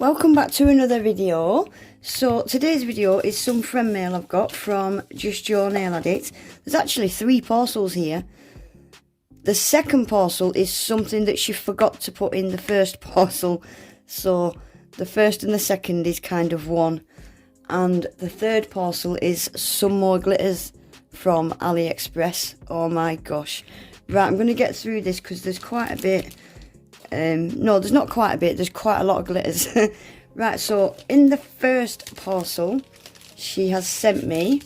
Welcome back to another video. So today's video is some friend mail I've got from Just Your Nail Addict. There's actually 3 parcels here. The second parcel is something that she forgot to put in the first parcel. So the first and the second is kind of one. And the third parcel is some more glitters from AliExpress. Oh my gosh. Right, I'm going to get through this because there's quite a bit. No, there's not quite a bit. There's quite a lot of glitters. Right, so in the first parcel, she has sent me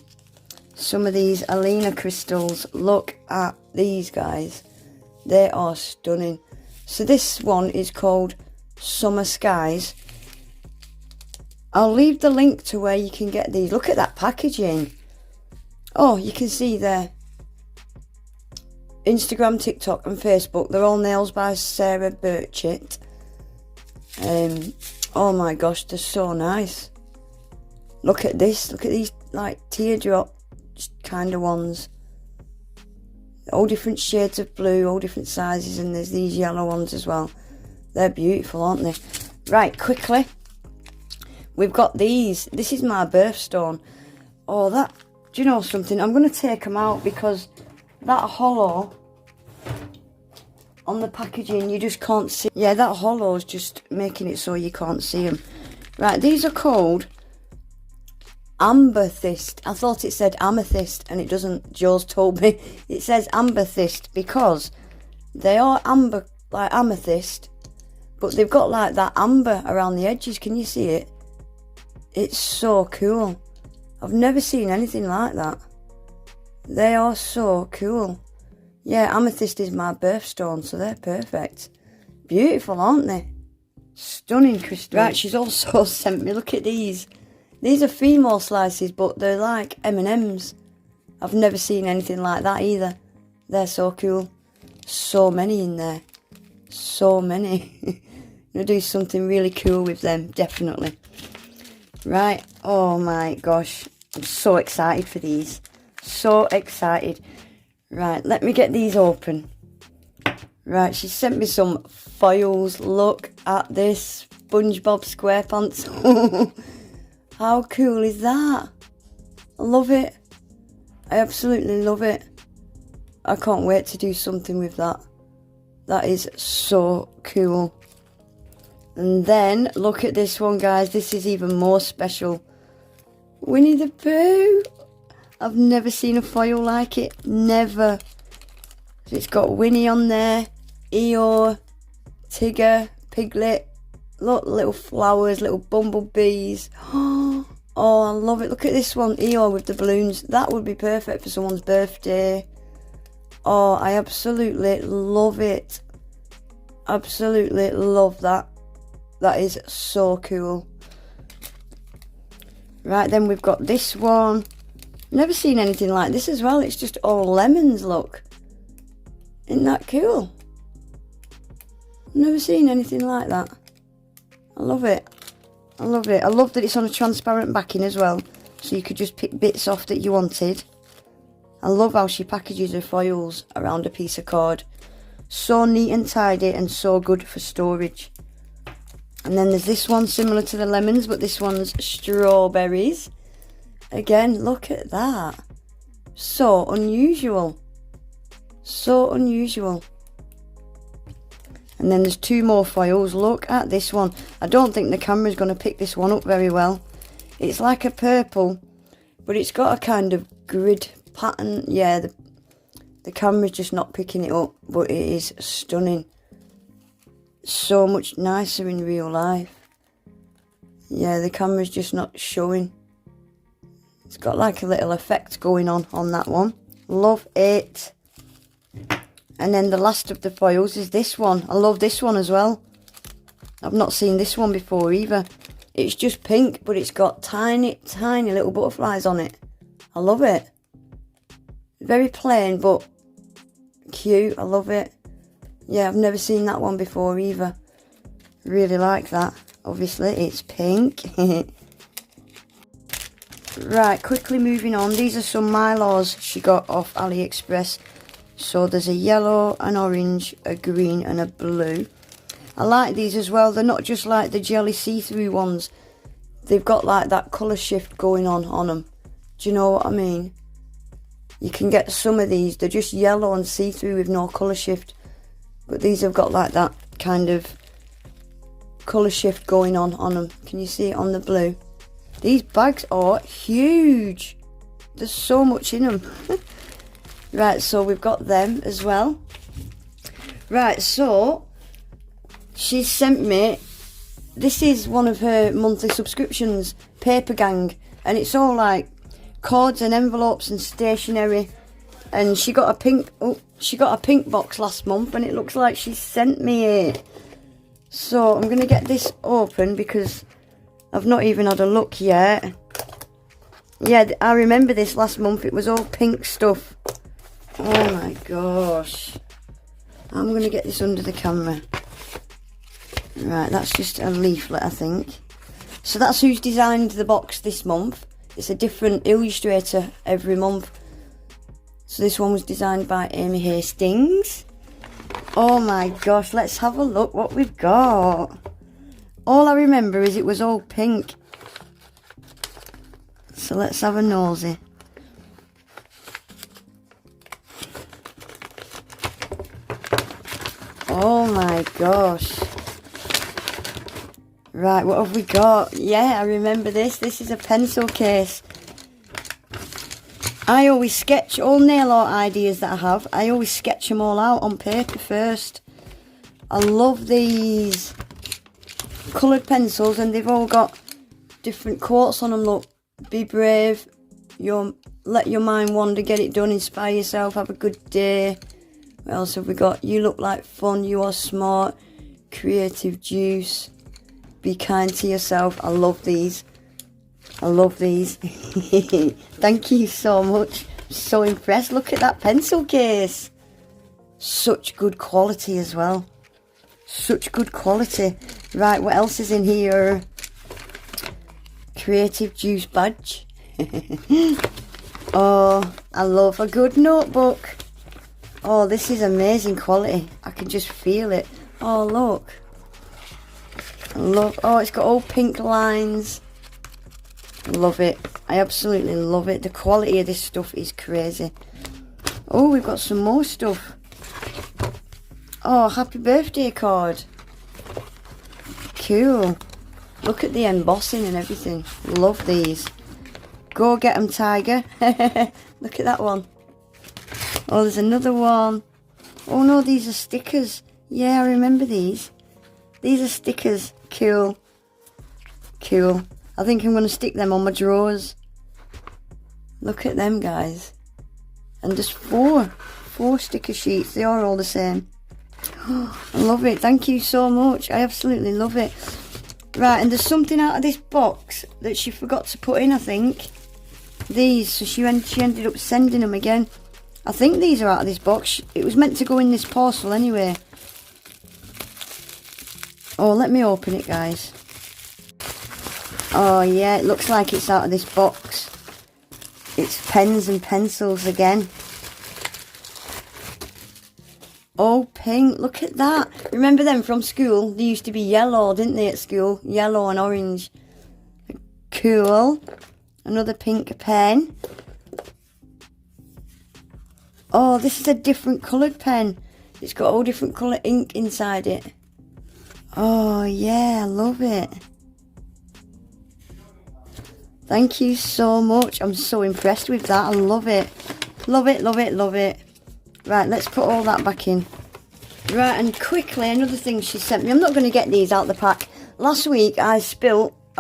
some of these Alina crystals. Look at these, guys. They are stunning. So this one is called Summer Skies. I'll leave the link to where you can get these. Look at that packaging. Oh, you can see there. Instagram, TikTok and Facebook. They're all nails by Sarah Burchett. Oh my gosh, they're so nice. Look at this. Look at these like teardrop kind of ones. All different shades of blue, all different sizes, and there's these yellow ones as well. They're beautiful, aren't they? Right, quickly. We've got these. This is my birthstone. Oh, that... Do you know something? I'm going to take them out because that hollow on the packaging, you just can't see. Yeah, that hollow is just making it so you can't see them. Right, these are called amethyst. I thought it said amethyst and it doesn't. Joe's told me it says amethyst because they are amber, like amethyst, but they've got like that amber around the edges. Can you see it? It's so cool. I've never seen anything like that. They are so cool. Yeah, amethyst is my birthstone, so they're perfect. Beautiful, aren't they? Stunning crystal. Right, she's also sent me, look at these. These are female slices, but they're like M&Ms. I've never seen anything like that either. They're so cool. So many in there. So many. I'm going to do something really cool with them, definitely. Right, oh my gosh. I'm so excited for these. So excited. Right, let me get these open. Right, she sent me some foils. Look at this. SpongeBob SquarePants. How cool is that? I love it. I absolutely love it. I can't wait to do something with that. That is so cool. And then, look at this one, guys. This is even more special. Winnie the Pooh. I've never seen a foil like it. Never. It's got Winnie on there. Eeyore. Tigger. Piglet. Look, little flowers, little bumblebees. Oh, I love it. Look at this one. Eeyore with the balloons. That would be perfect for someone's birthday. Oh, I absolutely love it. Absolutely love that. That is so cool. Right, then we've got this one. Never seen anything like this as well. It's just all lemons, look. Isn't that cool? Never seen anything like that. I love it. I love it. I love that it's on a transparent backing as well. So you could just pick bits off that you wanted. I love how she packages her foils around a piece of card. So neat and tidy and so good for storage. And then there's this one similar to the lemons, but this one's strawberries. Again, look at that. So unusual. So unusual. And then there's 2 more foils. Look at this one. I don't think the camera's going to pick this one up very well. It's like a purple, but it's got a kind of grid pattern. Yeah, the camera's just not picking it up, but it is stunning. So much nicer in real life. Yeah, the camera's just not showing. It's got like a little effect going on that one. Love it. And then the last of the foils is this one. I love this one as well. I've not seen this one before either. It's just pink, but it's got tiny, tiny little butterflies on it. I love it. Very plain, but cute. I love it. Yeah, I've never seen that one before either. Really like that. Obviously, it's pink. Right, quickly moving on. These are some Mylars she got off AliExpress. So there's a yellow, an orange, a green and a blue. I like these as well. They're not just like the jelly see-through ones. They've got like that colour shift going on them. Do you know what I mean? You can get some of these. They're just yellow and see-through with no colour shift. But these have got like that kind of colour shift going on them. Can you see it on the blue? These bags are huge. There's so much in them. Right, so we've got them as well. Right, so she sent me, this is one of her monthly subscriptions, Paper Gang, and it's all like cards and envelopes and stationery. And she got a pink box last month, and it looks like she sent me it. So I'm gonna get this open because I've not even had a look yet. Yeah, I remember this last month. It was all pink stuff. Oh my gosh. I'm going to get this under the camera. Right, that's just a leaflet, I think. So that's who's designed the box this month. It's a different illustrator every month. So this one was designed by Amy Hastings. Oh my gosh, let's have a look what we've got. All I remember is it was all pink. So let's have a nosy. Oh my gosh. Right, what have we got? Yeah, I remember this. This is a pencil case. I always sketch all nail art ideas that I have. I always sketch them all out on paper first. I love these coloured pencils, and they've all got different quotes on them. Look, be brave, let your mind wander, get it done, inspire yourself, have a good day. What else have we got? You look like fun, you are smart, creative juice, be kind to yourself. I love these. I love these. Thank you so much. I'm so impressed. Look at that pencil case. Such good quality as well. Such good quality. Right, what else is in here? Creative juice badge. Oh, I love a good notebook. Oh, this is amazing quality. I can just feel it. Oh, look. I love. Oh, it's got all pink lines. Love it. I absolutely love it. The quality of this stuff is crazy. Oh, we've got some more stuff. Oh, happy birthday card. Cool. Look at the embossing and everything. Love these. Go get them, Tiger. Look at that one. Oh, there's another one. Oh no, these are stickers. Yeah, I remember these. These are stickers. Cool. Cool. I think I'm going to stick them on my drawers. Look at them, guys. And just four sticker sheets. They are all the same. Oh, I love it. Thank you so much. I absolutely love it. Right, and there's something out of this box that she forgot to put in, I think. These, so she ended up sending them again. I think these are out of this box. It was meant to go in this parcel anyway. Oh, let me open it, guys. Oh yeah, it looks like it's out of this box. It's pens and pencils again. Oh, pink, look at that. Remember them from school? They used to be yellow, didn't they, at school? Yellow and orange. Cool. Another pink pen. Oh, this is a different coloured pen. It's got all different colour ink inside it. Oh, yeah, I love it. Thank you so much. I'm so impressed with that. I love it. Love it, love it, love it. Right, let's put all that back in. Right, and quickly, another thing she sent me. I'm not going to get these out the pack. Last week, I've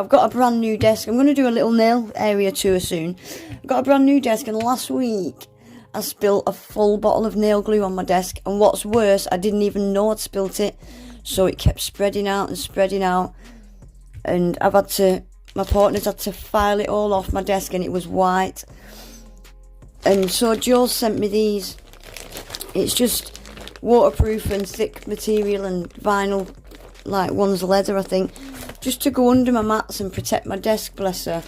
got a brand new desk. I'm going to do a little nail area tour soon. I've got a brand new desk, and last week, I spilled a full bottle of nail glue on my desk. And what's worse, I didn't even know I'd spilt it. So it kept spreading out and spreading out. And my partner's had to file it all off my desk, and it was white. And so Joel sent me these. It's just waterproof and thick material and vinyl, like one's leather, I think, just to go under my mats and protect my desk, bless her.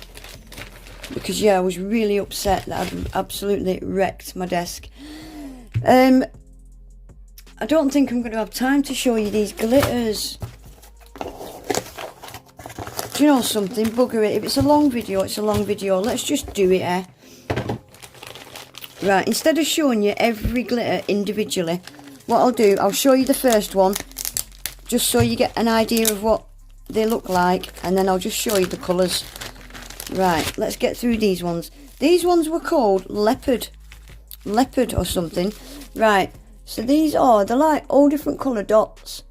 Because yeah, I was really upset that I'd absolutely wrecked my desk. I don't think I'm going to have time to show you these glitters. Do you know something? Bugger it. If it's a long video, it's a long video. Let's just do it, eh? Right, instead of showing you every glitter individually, what I'll do, I'll show you the first one, just so you get an idea of what they look like, and then I'll just show you the colours. Right, let's get through these ones. These ones were called leopard or something. Right, so these are, they're like all different colour dots,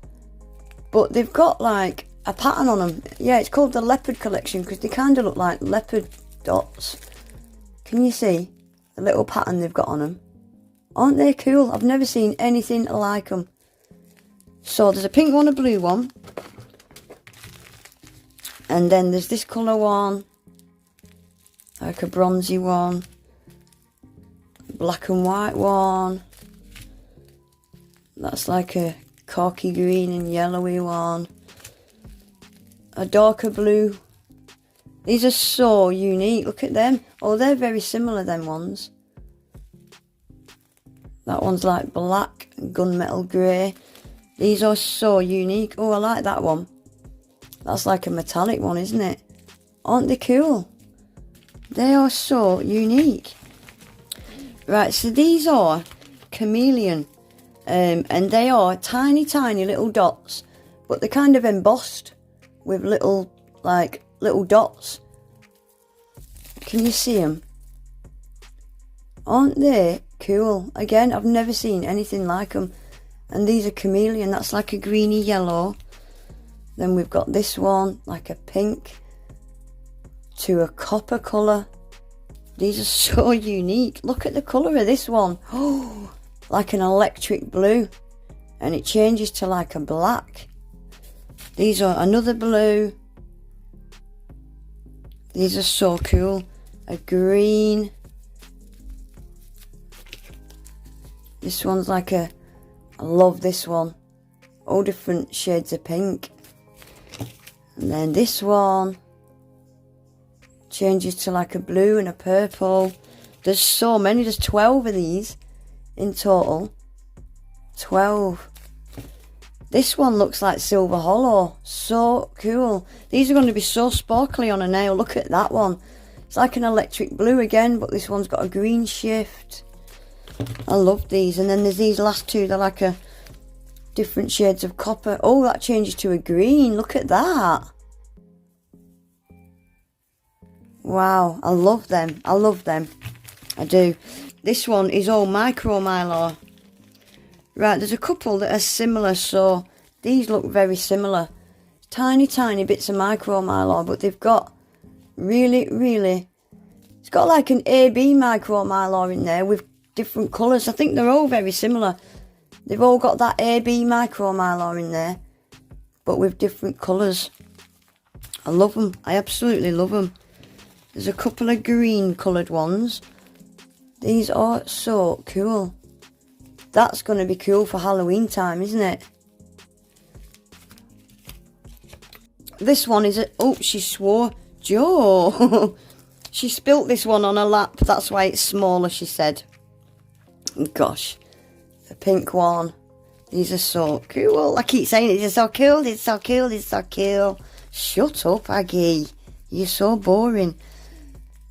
but they've got like a pattern on them. Yeah, it's called the leopard collection because they kind of look like leopard dots. Can you see the little pattern they've got on them? Aren't they cool? I've never seen anything like them. So there's a pink one, a blue one, and then there's this colour one, like a bronzy one, black and white one, that's like a khaki green and yellowy one, a darker blue. These are so unique, look at them. Oh, they're very similar, them ones. That one's like black and gunmetal grey. These are so unique. Oh, I like that one. That's like a metallic one, isn't it? Aren't they cool? They are so unique. Right, so these are chameleon. And they are tiny, tiny little dots. But they're kind of embossed with little, like, little dots. Can you see them? Aren't they cool? Again, I've never seen anything like them. And these are chameleon. That's like a greeny yellow. Then we've got this one, like a pink to a copper colour. These are so unique. Look at the colour of this one. Oh, like an electric blue. And it changes to like a black. These are another blue. These are so cool. A green. This one's like a, I love this one. All different shades of pink. And then this one changes to like a blue and a purple. There's so many. There's 12 of these in total. 12. This one looks like silver hollow. So cool. These are going to be so sparkly on a nail. Look at that one. It's like an electric blue again, but this one's got a green shift. I love these. And then there's these last two. They're like a different shades of copper. Oh, that changes to a green. Look at that. Wow, I love them. I love them. I do. This one is all micro mylar. Right, there's a couple that are similar, so these look very similar. Tiny, tiny bits of micro mylar, but they've got really, it's got like an AB micro mylar in there with different colours. I think they're all very similar. They've all got that AB micro mylar in there, but with different colours. I love them. I absolutely love them. There's a couple of green coloured ones. These are so cool. That's going to be cool for Halloween time, isn't it? This one is a... Oh, she swore. Joe. She spilt this one on her lap. That's why it's smaller, she said. Gosh. The pink one. These are so cool. I keep saying it. It's so cool. It's so cool. It's so cool. Shut up, Aggie. You're so boring.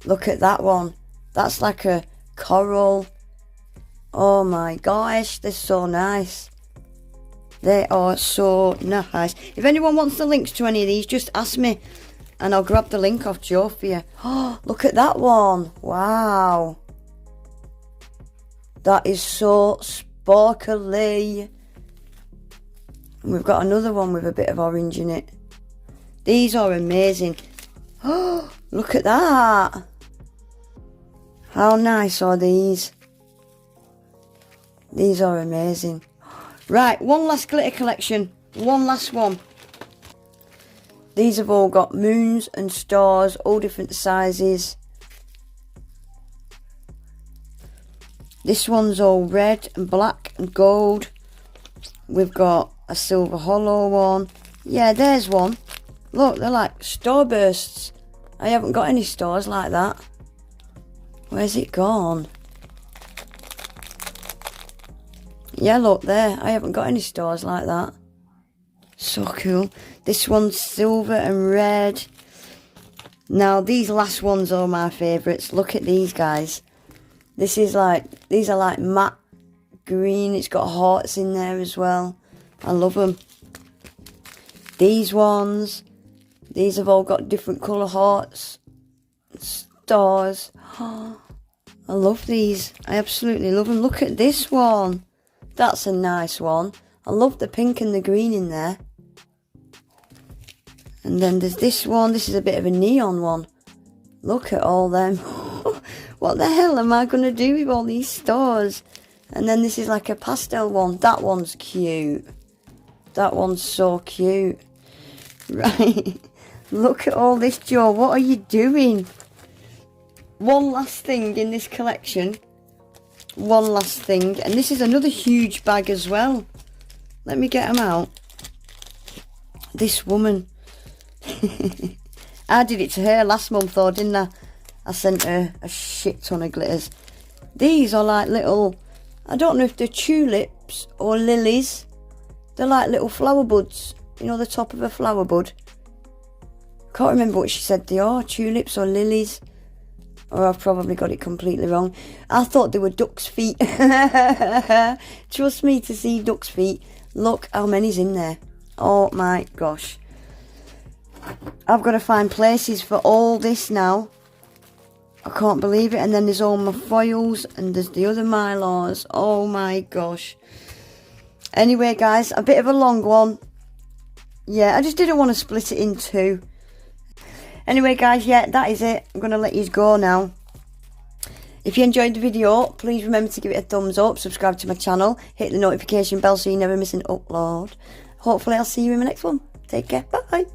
Look at that one. That's like a coral. Oh my gosh, they're so nice. They are so nice. If anyone wants the links to any of these, just ask me and I'll grab the link off Joe for you. Oh, look at that one. Wow. That is so sparkly. And we've got another one with a bit of orange in it. These are amazing. Oh, look at that. How nice are these? These are amazing. Right, one last glitter collection. One last one. These have all got moons and stars, all different sizes. This one's all red and black and gold. We've got a silver hollow one. Yeah, there's one. Look, they're like starbursts. I haven't got any stars like that. Where's it gone? Yeah, look there. I haven't got any stars like that. So cool. This one's silver and red. Now, these last ones are my favourites. Look at these guys. These are like matte green. It's got hearts in there as well. I love them. These ones. These have all got different colour hearts. Stars. Oh, I love these. I absolutely love them. Look at this one. That's a nice one. I love the pink and the green in there. And then there's this one. This is a bit of a neon one. Look at all them. What the hell am I going to do with all these stars? And then this is like a pastel one. That one's cute. That one's so cute. Right. Look at all this, Joe. What are you doing? One last thing in this collection. One last thing. And this is another huge bag as well. Let me get them out. This woman. I did it to her last month though, didn't I? I sent her a shit ton of glitters. These are like little, I don't know if they're tulips or lilies. They're like little flower buds. You know, the top of a flower bud. Can't remember what she said they are. Tulips or lilies. Or I've probably got it completely wrong. I thought they were duck's feet. Trust me to see duck's feet. Look how many's in there. Oh my gosh. I've got to find places for all this now. I can't believe it. And then there's all my foils. And there's the other Mylars. Oh my gosh. Anyway, guys. A bit of a long one. Yeah, I just didn't want to split it in two. Anyway, guys. Yeah, that is it. I'm going to let you go now. If you enjoyed the video, please remember to give it a thumbs up. Subscribe to my channel. Hit the notification bell so you never miss an upload. Hopefully, I'll see you in my next one. Take care. Bye.